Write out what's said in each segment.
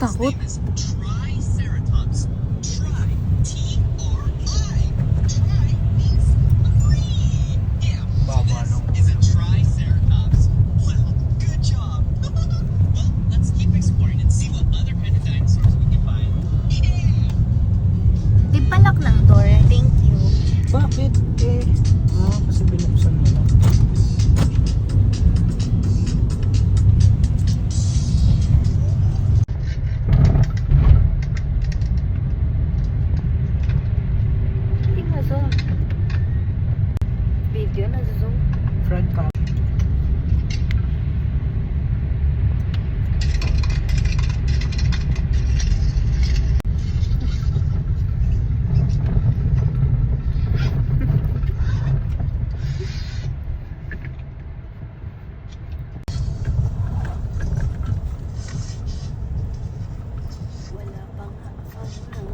nakakatakot. Triceratops. Tri. T-R-I. Tri means three. Yeah. So this is a triceratops. Well, good job. Well, let's keep exploring and see what other kind of dinosaurs we can find. Yeah. Di palak ng door. Thank you. Bakit? Kasi binuksan mo lang. Hindi mo zoom. Video na zoom. Front cam. Wala pang ano.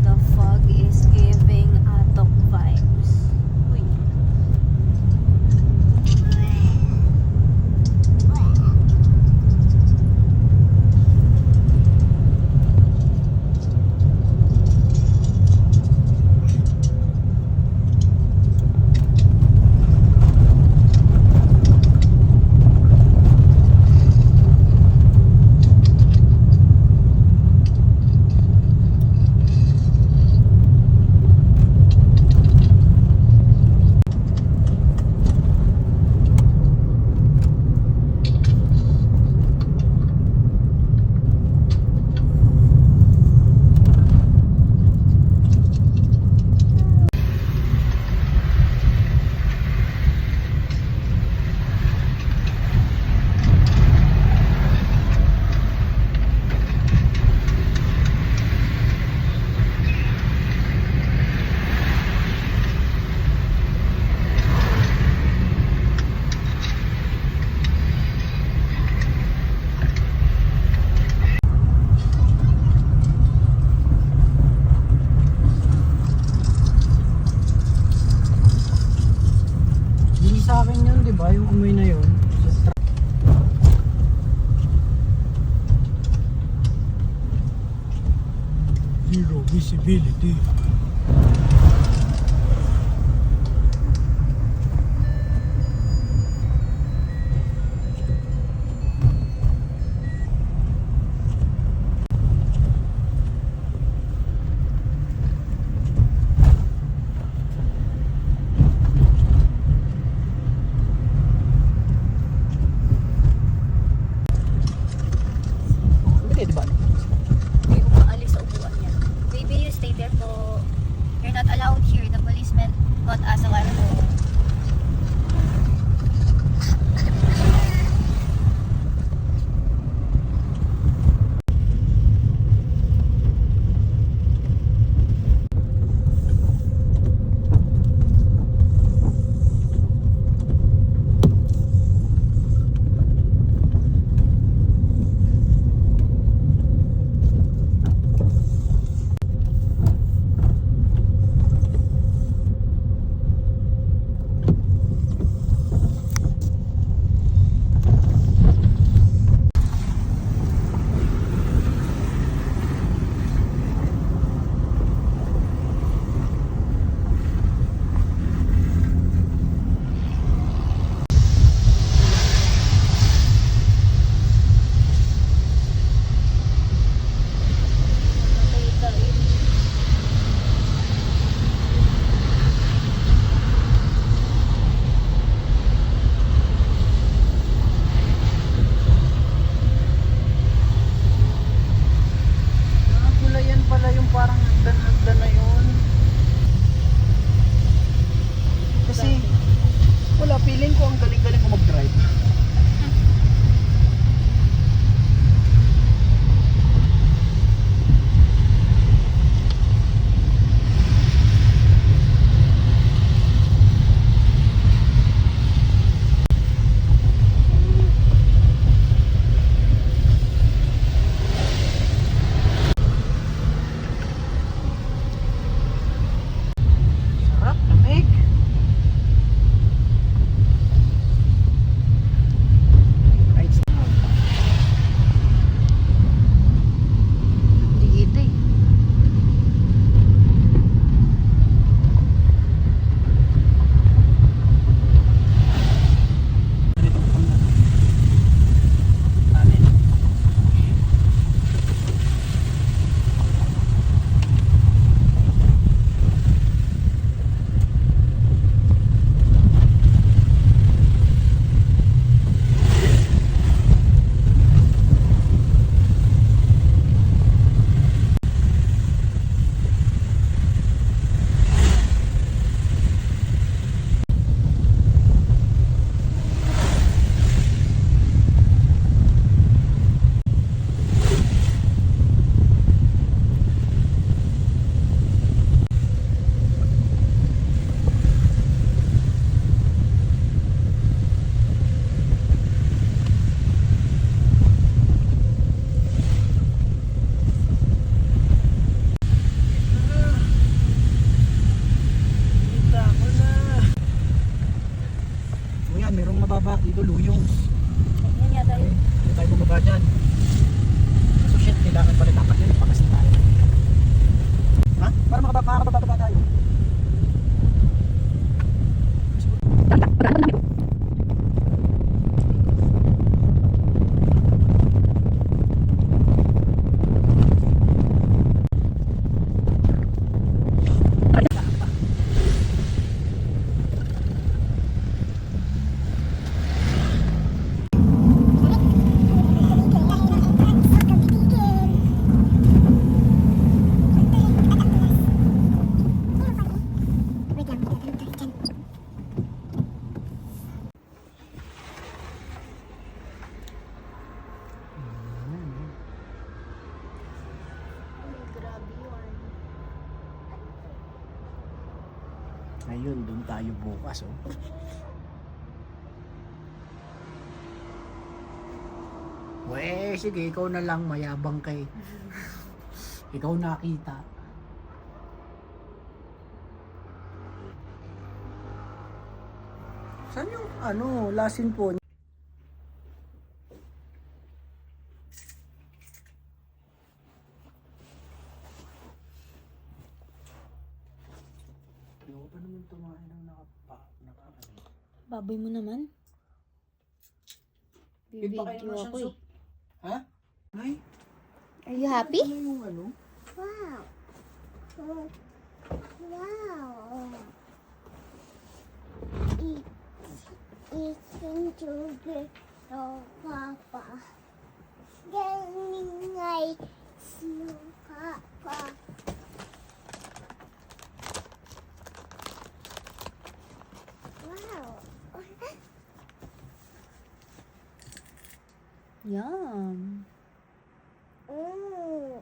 The fog is giving Atok vibes. Uy. Hindi sa akin yun, di ba? Yung amoy na yun. Zero visibility. Hindi, di ba? Hindi ko maalis sa upuan niya. Baby, you stay there po. Ngayon, doon tayo bukas, oh. Weh, sige, ikaw na lang, mayabang kay. Ikaw nakita. Saan yung, lasin po? Ayoko pa naman tumahin ng naka. Baboy mo naman. Iba kayo Bibidyo ng ako soup. eh. Ha? Ay, Are you happy? ano yung ano? Wow. Wow. Eating sugar of Papa. Galing ay si Papa. Wow. Yum. Mm.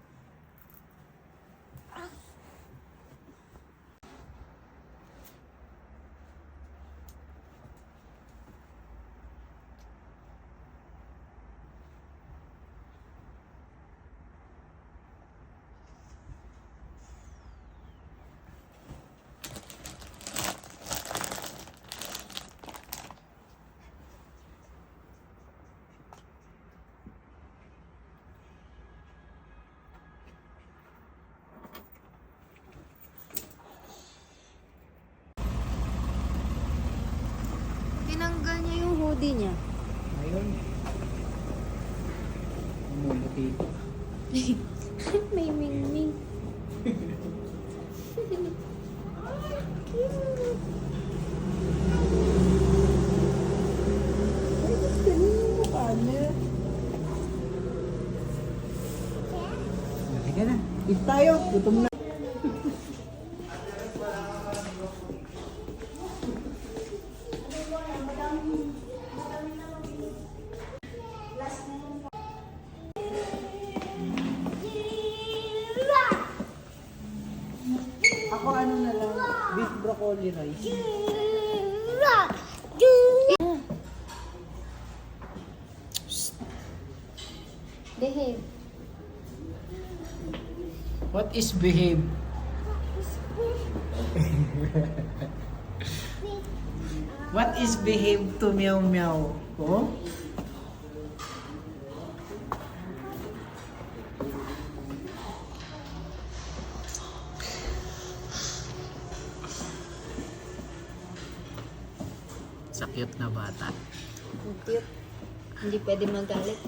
Tinanggal niya yung hoodie niya. Ngayon. Umuti. May mingming. Sige na. Eat tayo. Gutom na. Ako ano na lang, beef broccoli rice. Behave. What is behave? What is behave to meow meow? Oh? Sa cute na bata. Ang cute. Hindi pwede magalit.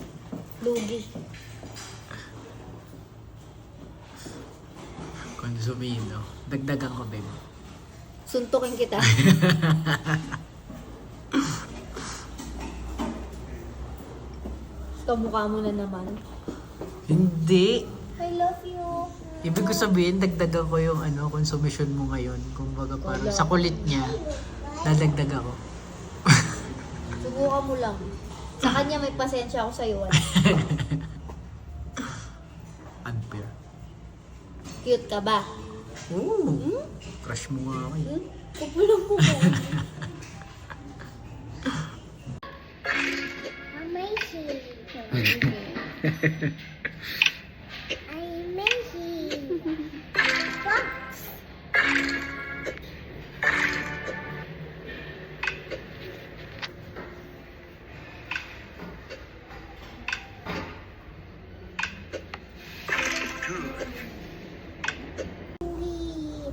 Lugi. Konsumino. Dagdagan ko, babe. Suntukin kita. Kamukha mo na naman. Hindi. I love you. Ibig ko sabihin, dagdagan ko yung consumption mo ngayon. Kumbaga parang sa kulit niya, dadagdag ako. Subukan mo lang. Sa kanya may pasensya ako sa'yo. Unfair. Cute ka ba? Oo. Crush mo nga ako eh. Kupulong mo ko. Amazing. Amazing. Box.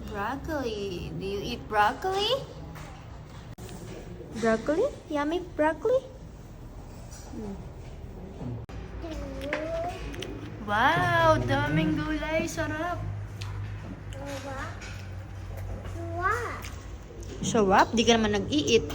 Broccoli. Do you eat broccoli? Broccoli? Yummy broccoli? Wow! Daming gulay. Sarap. What? Sarap? Di ka naman nag-i-eat.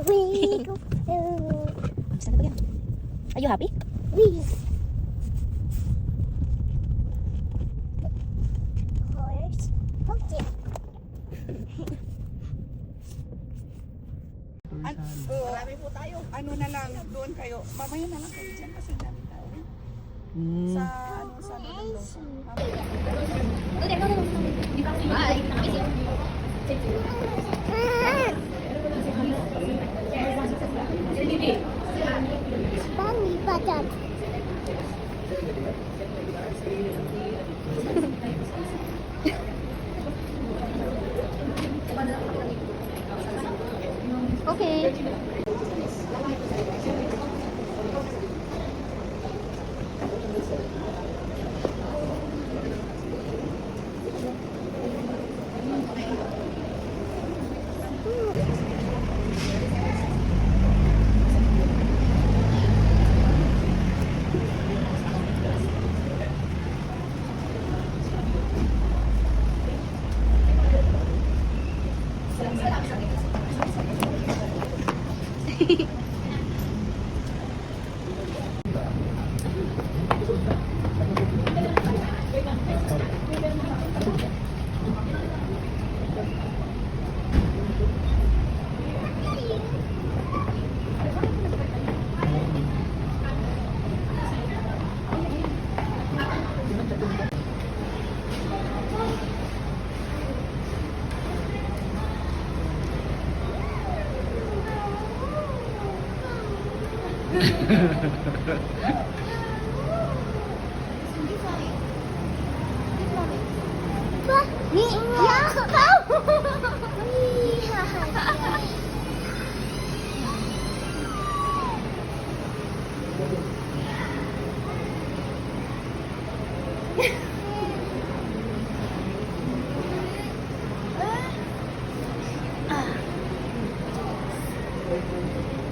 We go. Saan na ba yan? Are you happy? We. Horse. Okay. Marami po tayo. Ano na lang, doon kayo. Mamaya na lang kayo dyan kasi dami tao. Mm. Sa Lolo. Bunny button. Okay.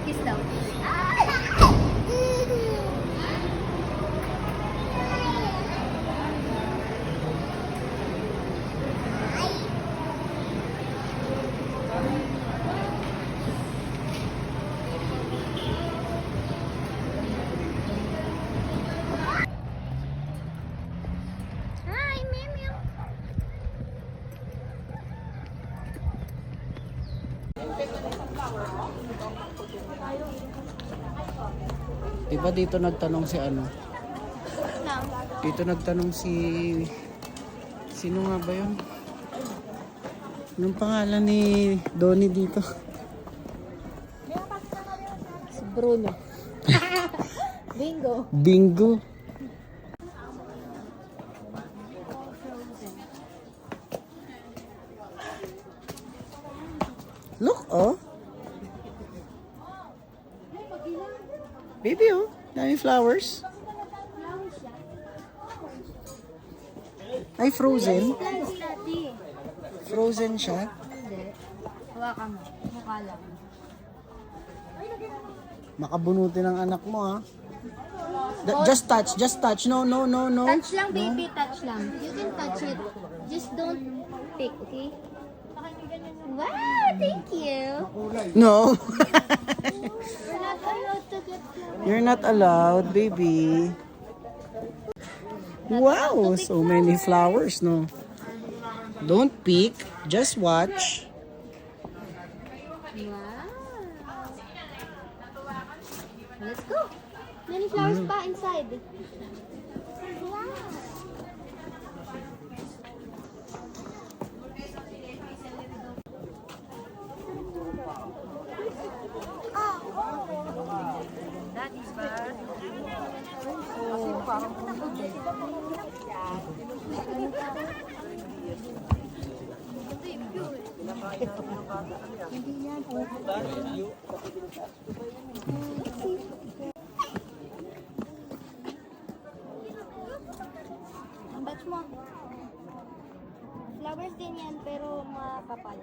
Kiss daw. Hi, Meow. Diba dito nagtanong si ano? Dito nagtanong si... Sino nga ba yun? Anong pangalan ni Donnie dito? Si Bruno. Bingo. Bingo. Look, oh. Baby, oh. Dami flowers. Ay, frozen. Frozen siya. Hindi. Hawakan mo. Mukha lang. Makabunuti ng anak mo, ha. Just touch, just touch. No, no, no, no. Touch lang, baby. Touch lang. You can touch it. Just don't pick, okay? Wow, thank you. No. We're not allowed to get flowers. You're not allowed, baby. Wow, so many flowers, no? Don't pick, just watch. Wow. Let's go. Many flowers pa inside. That is bad. Ang batch mo. Flowers din yan, pero makapal.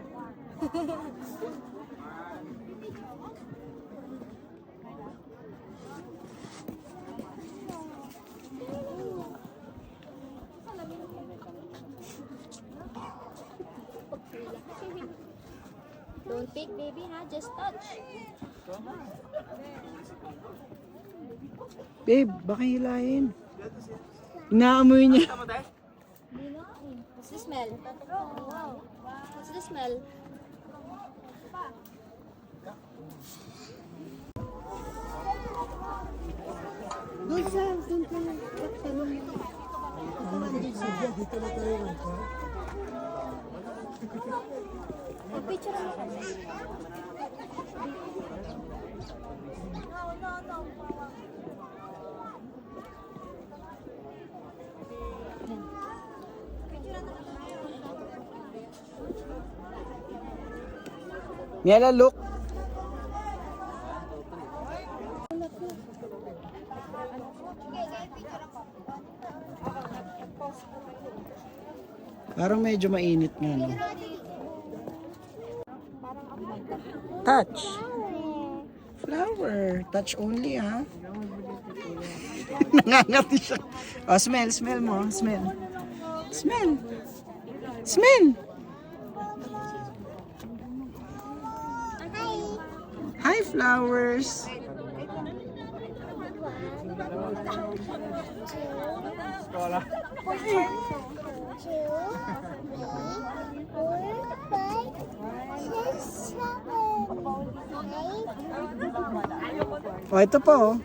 Don't Don't pick, baby, ha? Just touch. Babe, baka hilahin. Inaamoy niya. What's the smell? Wow. What's the smell? Picture mo kami. Niela, look. Parang medyo mainit nga, no? Touch. Flower. Touch only, ha? Nangangati siya. Oh, smell mo. Smell. Hi, flowers. Oh, ito po.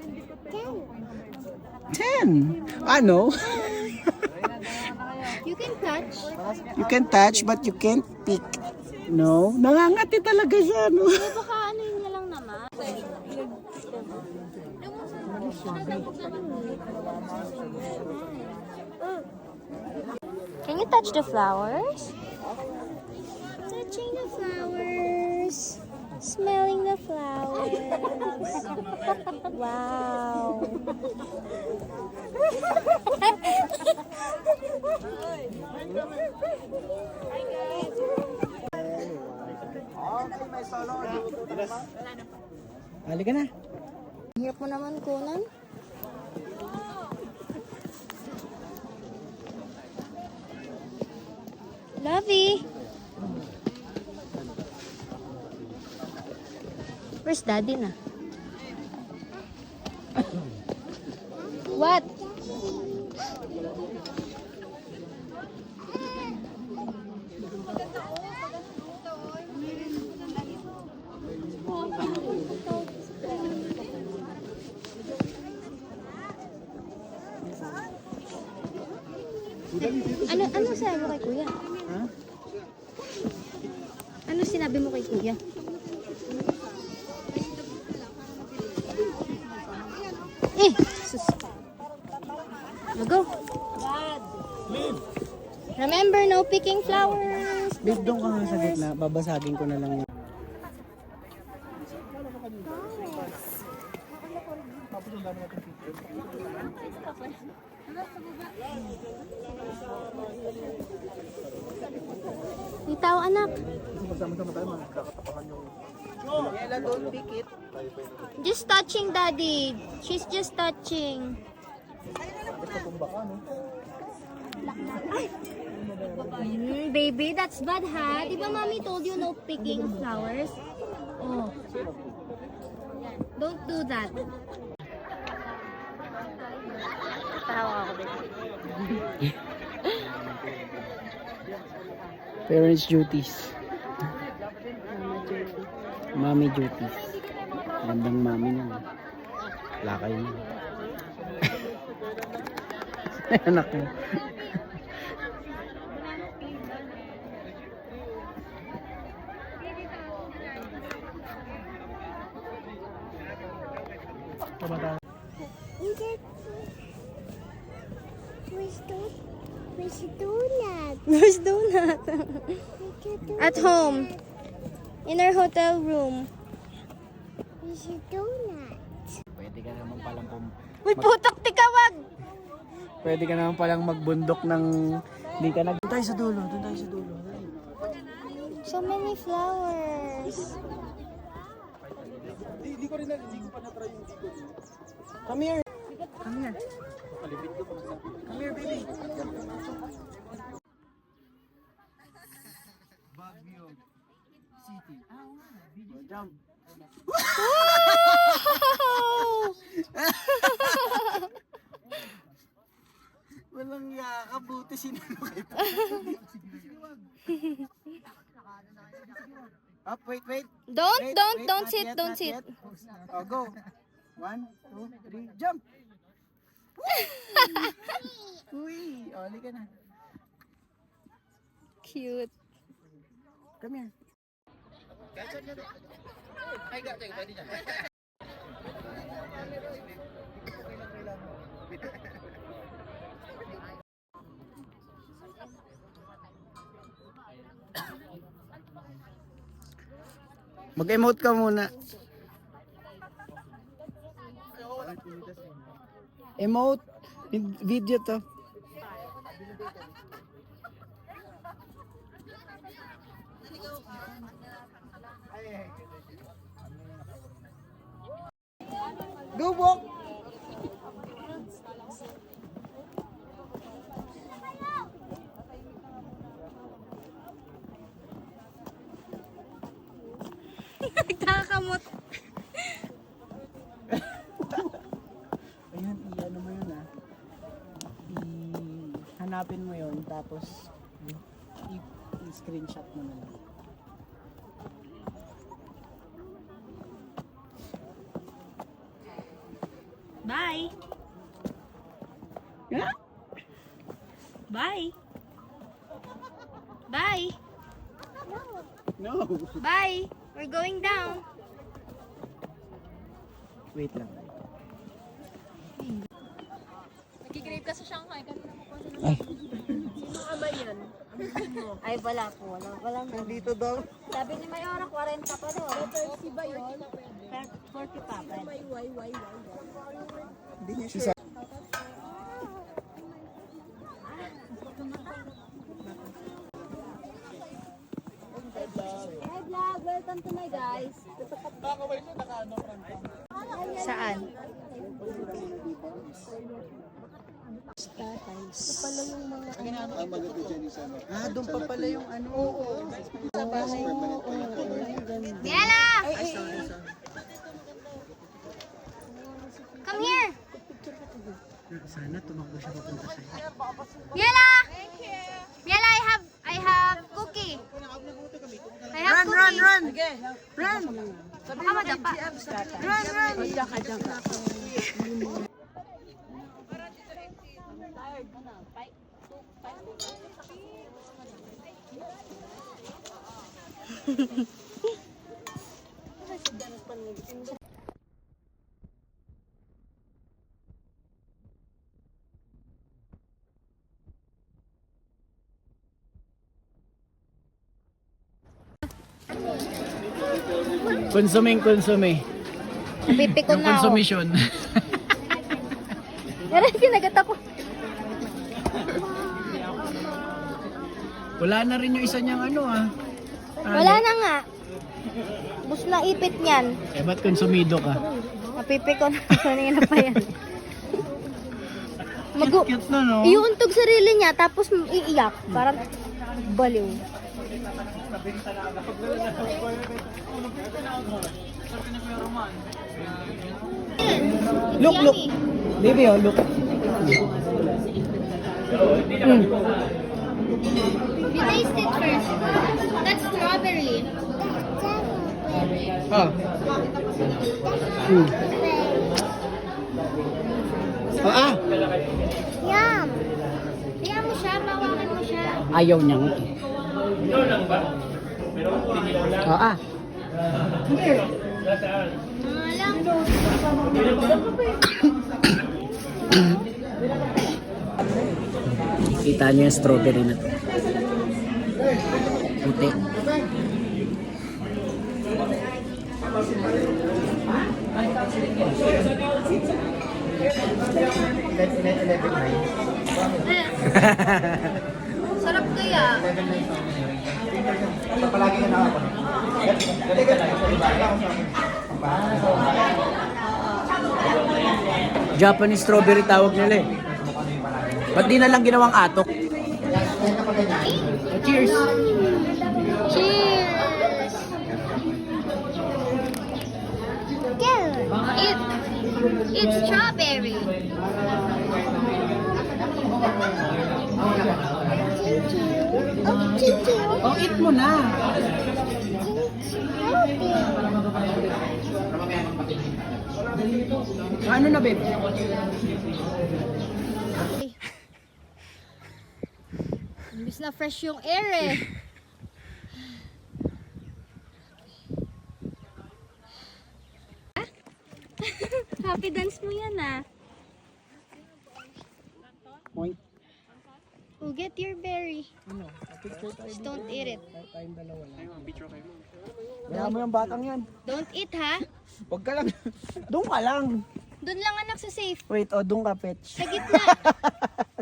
10. Ano? You can touch. You can touch but you can't pick. No? Nangangati talaga siya, no? Baka ano yun niya lang naman. Can you touch the flowers? Touching the flowers. Smelling the flowers. Wow. Halika na. Hirap mo naman kunan. Lovey. Where's daddy na? What? Ano sinabi mo kay kuya? Ha? Ano sinabi mo kay kuya? Sus. Go. Remember, no picking flowers. Babe, doon ka nga sa gitna. Babasagin ko na lang yun. Itaw, anak. Niela, don't pick it. Just touching, daddy. She's just touching. Baby, that's bad, ha? Di ba mommy told you no picking flowers? Oh. Don't do that. Tawa ako din. Parents duties. Mommy duties. Gandang mami niya. Lakay niya. Anak mo. Where's donut? Where's donut? At home. In our hotel room. Where's your donut? Pwede ka naman palang Uy, putak, tikawag! Pwede ka naman palang magbundok ng hindi ka nag... Doon tayo sa dulo. So many flowers. Hindi ko pa na-try yung digo. Come here. Come here, baby. Baguio City. Jump. Walang yaka, buti sinalo kayo. Up, wait. Wait, Don't not sit, yet, don't not sit. yet. Oh, go. 1, 2, 3, jump! Uy, oli ka na. Cute. Come here. Mag-emote ka muna. Emote. Video to. Go walk. Nagkakamot. Ayun, i-ano mo yun hanapin mo yun, tapos i-screenshot mo na lang. Bye. Yeah? Bye. Bye. No. Bye. We're going down. Wait lang. Nag-grave ka sa Shanghai. Kanina mo pa sila. Ay. Sino ka ba yan? Ay, wala po. Walang Nandito daw. Sabi ni Mayora, 40 pa daw. Si ba yun? 40 pa. Hindi niya siya. Hi vlog, welcome to my guys. Saan? Doon pa pala yung ano. Oo. Miela! Come here! Sana tumakbo siya papunta sa'yo. Miela! Miela, I have cookie. I have cookie. Run! Run! Baka madapa. Run! Consume. Napipikon na ako. Consumption. Pero kinagat ako. Wala na rin yung isa niyang ano Wala na nga. Bus na ipit niyan. Eh, ba't konsumido ka? Napipikon na kanina pa yan. Cute na, no? Iuuntog sarili niya tapos iiyak. Parang baliw. Look. Baby, look. You taste it first. That's strawberry. Oh. Yum! Tingnan mo siya, bawakan mo siya. Ayaw niya. Alam. Kita niyo yung strawberry na to. Puti. Sarap kaya. Japanese strawberry tawag nila eh. Ba't di na lang ginawang atok? Cheers! Cheers! It's strawberry. Oh, eat mo na. Ano na, babe? Imbis na fresh yung air eh. Happy dance mo yan ah. Point. Oh, get your berry. Just don't eat it. Kaya mo yung batang yan. Don't eat ha. Huwag ka lang. Doon ka lang. Doon lang anak sa safe. Wait, o doon ka, Petch. Sa gitna.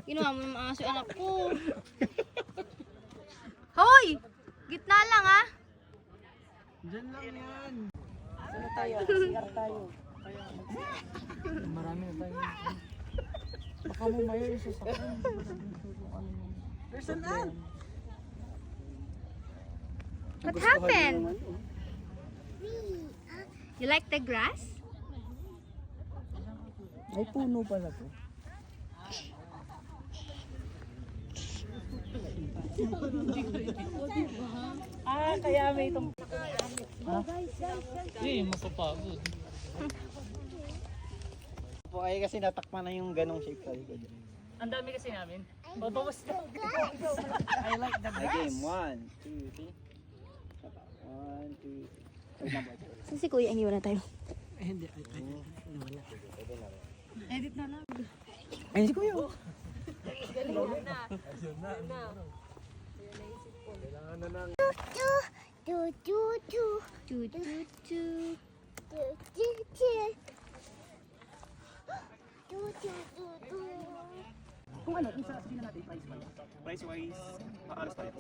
Ginawa mo ng aso anak ko. Hoy! Gitna lang ha. Diyan lang yan. Saan tayo? CR tayo. Marami na tayo. Baka mo mayo yung sasakyan. Person na. What happened? You like the grass? Ay, puno pala to. Kaya may itong... Po ay kasi natakpan na yung ganong shape sa likod. Ang dami kasi namin. I like the game. 1, 2, 3. 1, 2, 3. Saan si Kuya? Iniwan na tayo. Hindi. Nawala. Ayun si Kuya. Kung ano, isa sabihin na natin price-wise. Price-wise, maalas tayo.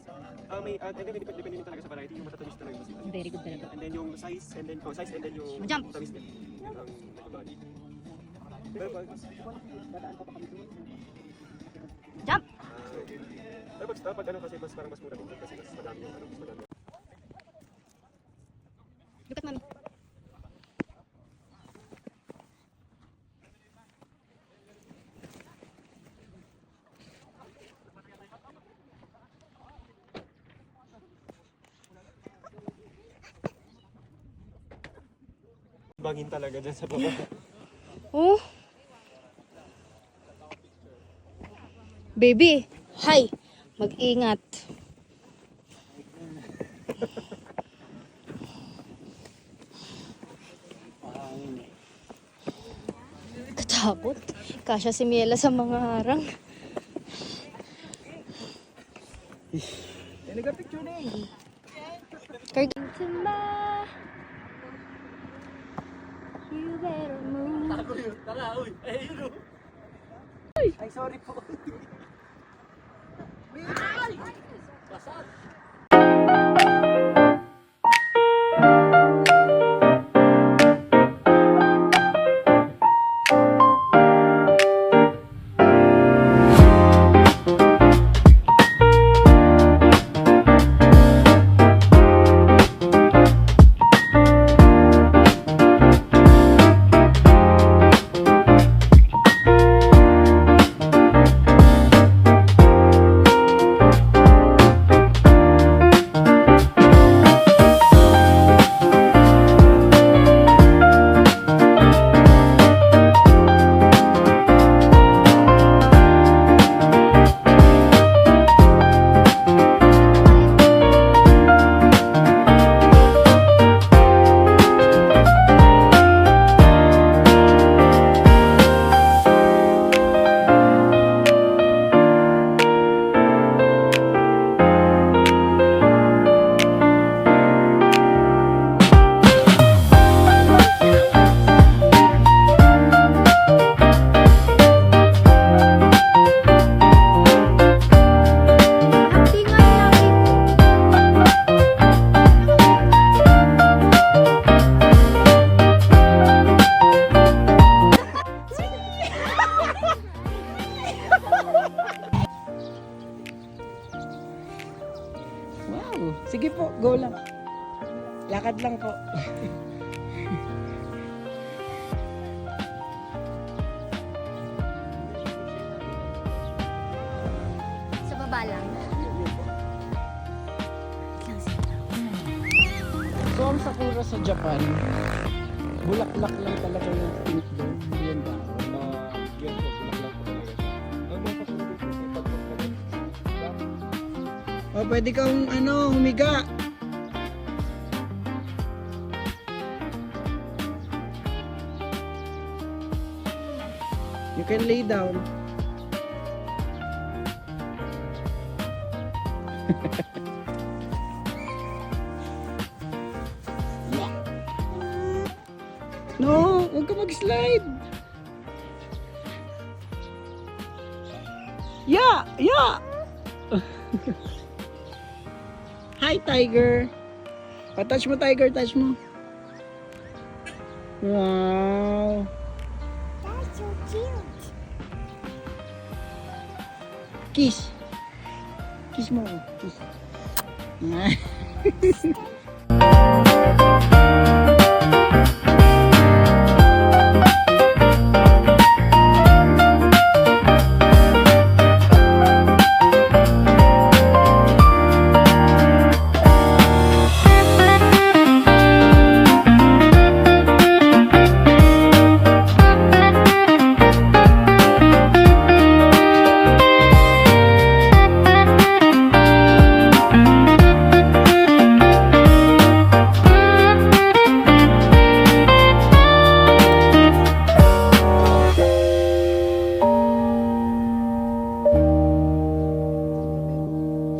May, and then depende din talaga sa variety, yung matatamis talaga yung sila. Very good talaga. And then yung size, and then yung Jump. tamis din. Body. Pero pag, dadaan pa kami doon. Jump! Pero pag ano kasi, mas parang mas mura din kasi mas madami yung ano, mas madami. Look at mommy. Bangin talaga dyan sa baba. Oh. Baby, hi. Mag-ingat. Katakot. Kasya si Miela sa mga harang. Nag-picture na eh. Tumba. You better move. Ay, sorry po. Pero sa Japan, bulaklak lang talaga yung pink doon. Hindi yan ba? Yes po, bulaklak po talaga siya. Ang mga kasunod po sa pagpapagod. O, pwede kang humiga. You can lay down. No, huwag ka mag-slide. Yeah, yeah. Hi, Tiger. Touch mo, Tiger. Touch mo. Wow. That's so cute. Kiss. Kiss mo ako. Kiss.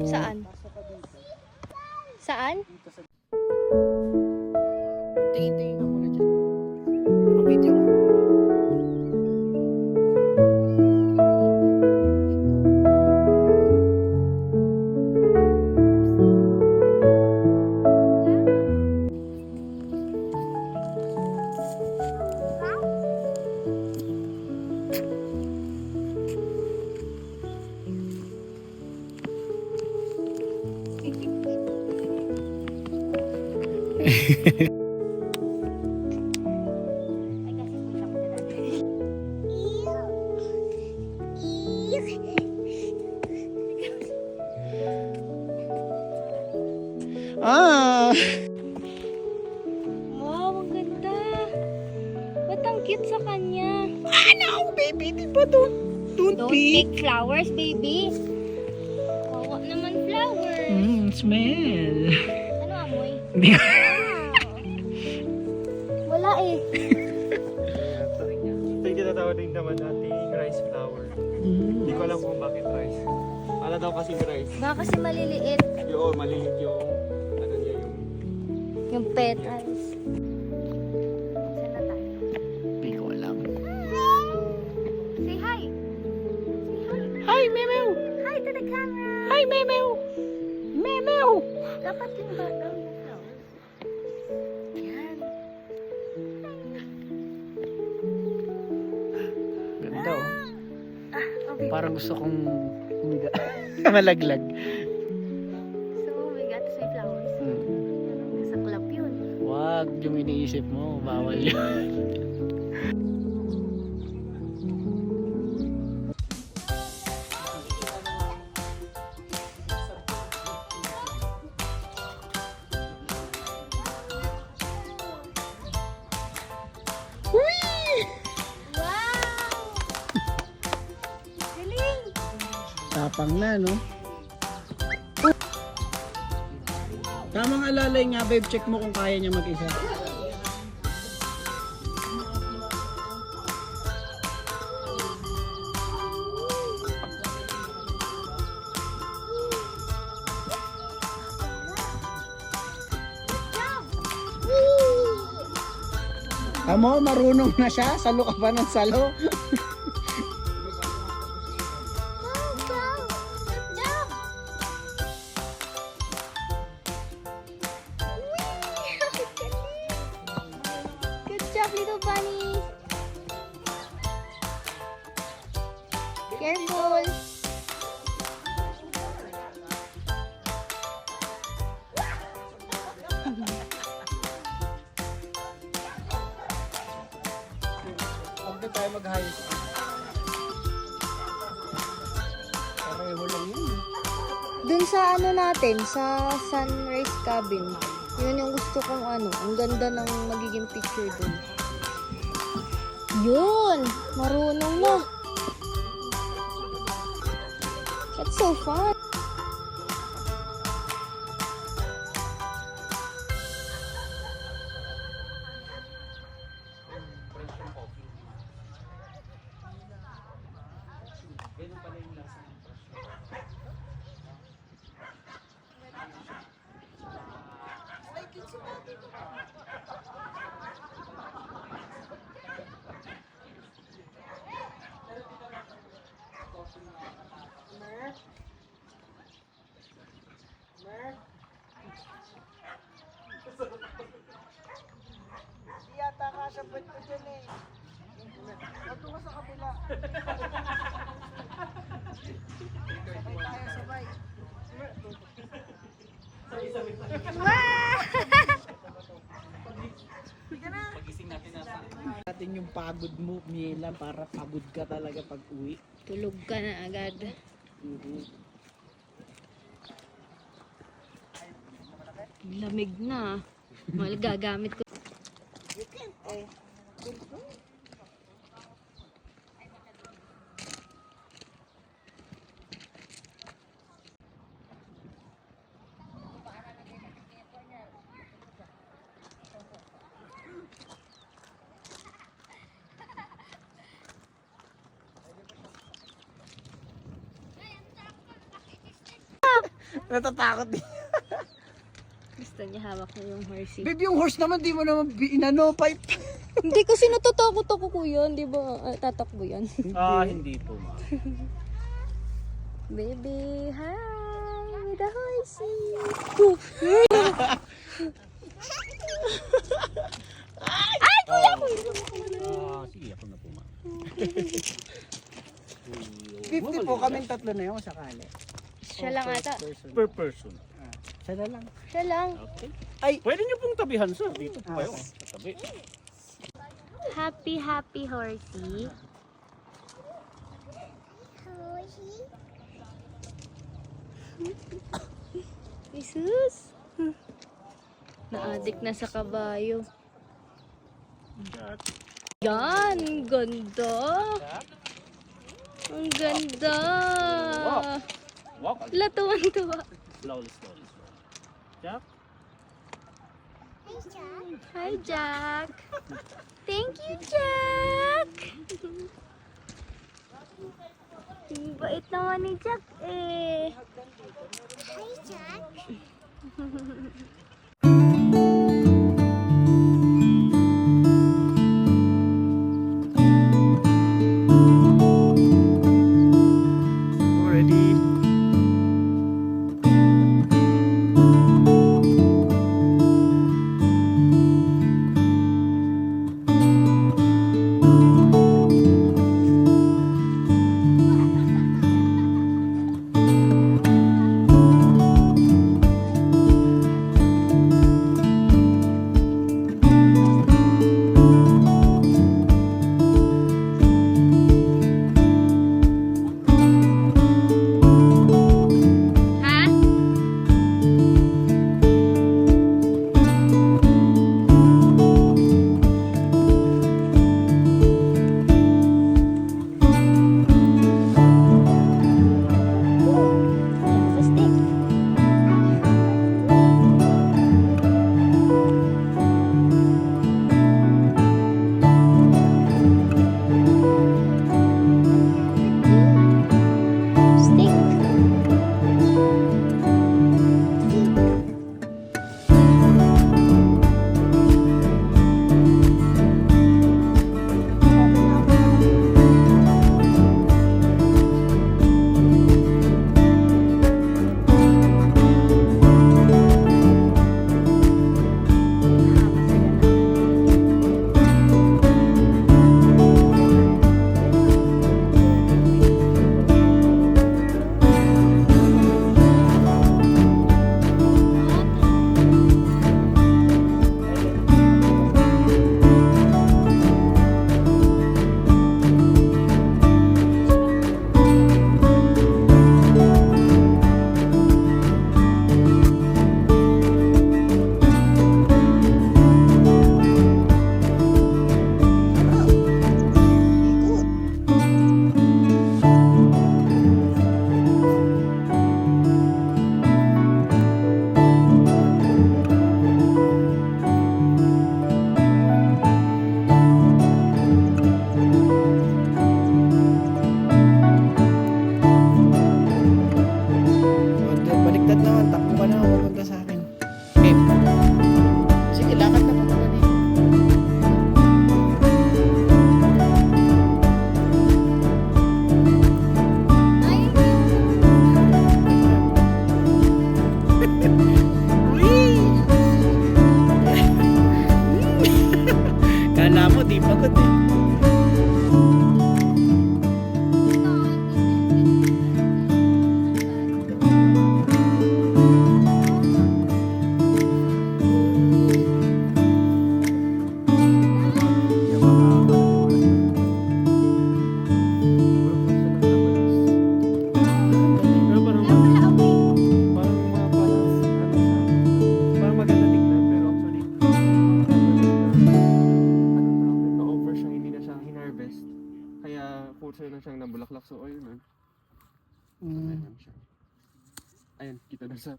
Saan? Saan? Tingin-tingin ka muna dyan. Ang video. Ah! Wow, ang ganda. Ba't ang cute sa kanya? Ano, baby? Di ba don't Don't pick flowers, baby. Kawa naman flowers. Smell. Ano amoy? Hindi. Wala eh. Ito yung tinatawag din naman nating rice flower. Hindi ko alam kung bakit rice. Para daw kasing rice. Baka kasi maliliit Yung malilit yung ano niya yung petals. Saan na tayo? Hindi ko alam. Say hi. Hi, Memew! Hi to the camera. Hi, Memew! Memew! Dapat yung background ng flowers. Yan. Ganda oh. Okay. Parang gusto kong humiga. Malaglag. So, we got to say flowers. Nasa club yun. Wag yung iniisip mo. Bawal yun. Wow! Galing! Tapang na, no? Tamang alalay nga, babe. Check mo kung kaya niya mag-isa. Tamo, marunong na siya. Salo ka pa ng salo. Good job, little bunny. Careful. Huwag na tayo mag-high. Pareho lang yun. Dun sa ano natin, sa sunrise cabin. Yun yung gusto kong ano. Ang ganda ng magiging picture dun. Yun! Marunong na. That's so fun. Natin yung pagod mo, Miela, para pagod ka talaga pag uwi. Tulog ka na agad. Lamig na. Mal gagamit ko. Natatakot din. Gusto niya hawak na yung horsey. Babe, yung horse naman, di mo naman inano, pipe. Hindi kasi natatakot ako kuya. Hindi ba tatakbo yan? Hindi po, ma. Baby, hi! With the horsey! Ay, kuya! Sige, ako na po, ma. 50 po kaming tatlo na yun sakali. Siya lang ata. Per person. Siya na lang. Siya lang. Okay. Ay! Pwede niyo pong tabihan, sir. Dito po kayo. Tabi. Happy, happy horsey. Jesus! Na-addict na sa kabayo. Yan! Ganda! Ang ganda! Walk. Wala, tuwang-tuwa. Slowly, slowly, slowly. Jack. Hi, Jack! Thank you, Jack! Ang bait naman ni Jack eh. Hi, Jack. Ready? sa'yo na siyang nabulaklak. So, ayun. Mm. Ayun siya. Ayan, kita na sa...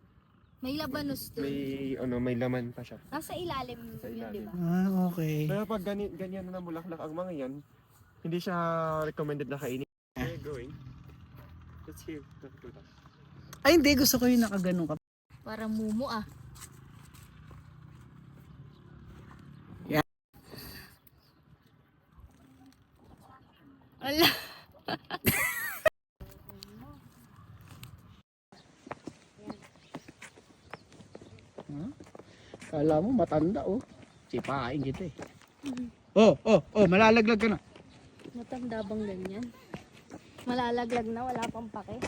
May labanos doon. May laman pa siya. Nasa ilalim Sa yun, ilalim. di ba? Okay. Pero pag ganyan na bulaklak ang mga yan, hindi siya recommended na kainin. Where you going? Let's here. Ay, hindi. Gusto ko yung nakaganon ka. Para mumu ah. Yeah. Ala. Kala mo matanda oh. Sipain kita eh. Oh, malalaglag ka na. Matanda bang ganyan? Malalaglag na, wala pang pake.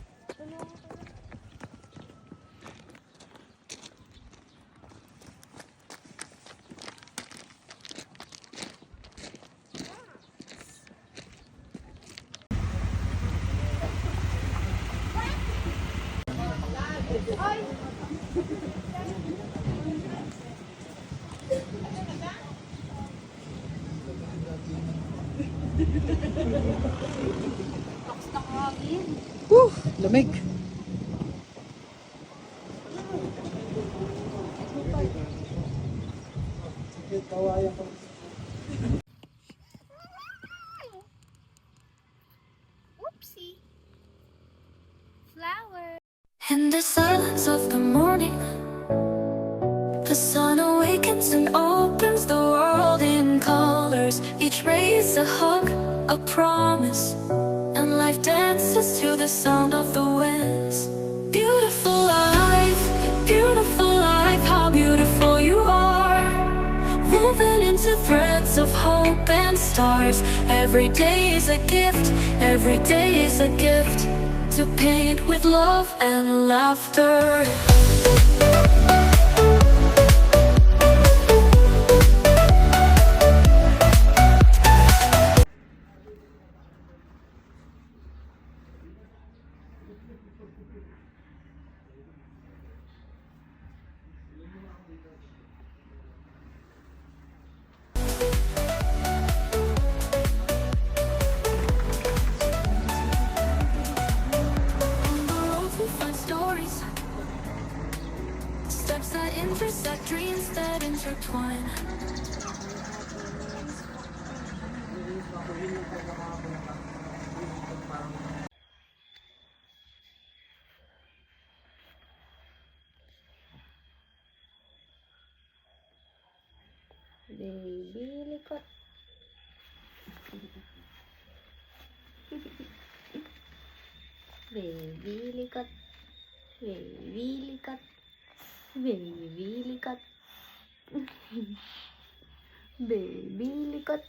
Lamig. Oopsie. Flower. In the silence of the morning, the sun awakens and opens the world in colors. Each ray is a hug, a promise, and life dances to the sound of the winds. Beautiful life, how beautiful you are. Woven into threads of hope and stars. Every day is a gift, every day is a gift. To paint with love and laughter. Stories, steps that intersect, dreams that intertwine. Baby likot. Baby likot. Baby likot. Baby likot. Baby likot.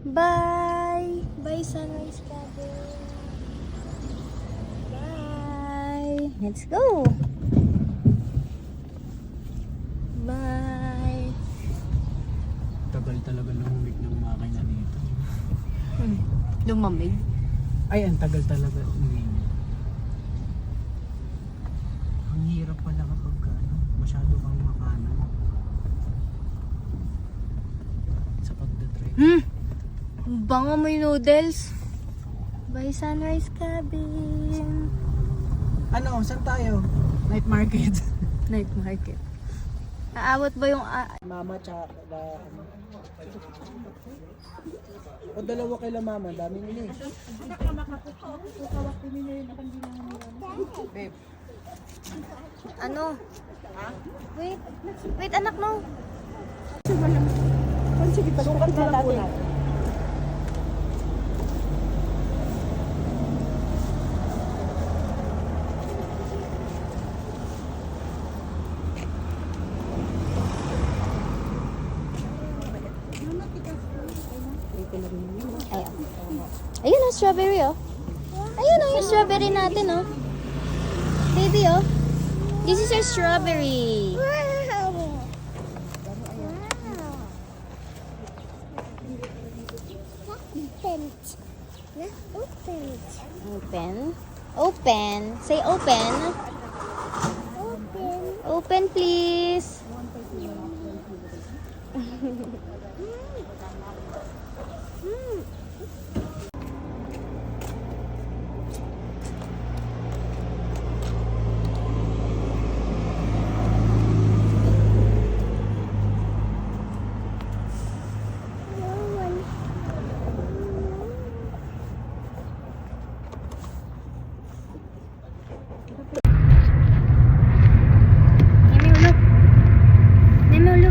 Bye! Bye, Sunrise Cabin. Bye! Let's go! Bye! Tagal talaga lumamig ng makina dito. Lumamig. Ay, ang tagal talaga umiinit. Ang hirap pala kapag masyado kang makanan sa pagdadrive. Bango mo yung noodles. Bye, Sunrise Cabin. Ano, saan tayo? Night market. Night market. Aawat ba yung... Mama tsaka ano. O dalawa kay mama, dami nila eh. Babe, ano? Wait. Wait, anak mo. sige, sukat na lang po na. Ayan. Ayun oh, strawberry oh. Ayun oh, yung strawberry natin oh. Baby oh. This is your strawberry. Open. Open. Say open. Open please.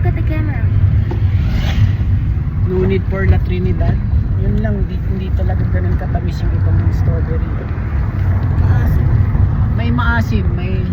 Look at the camera. No need for La Trinidad. Yun lang, hindi talaga ganun katamis yung ibang strawberry. May maasim, may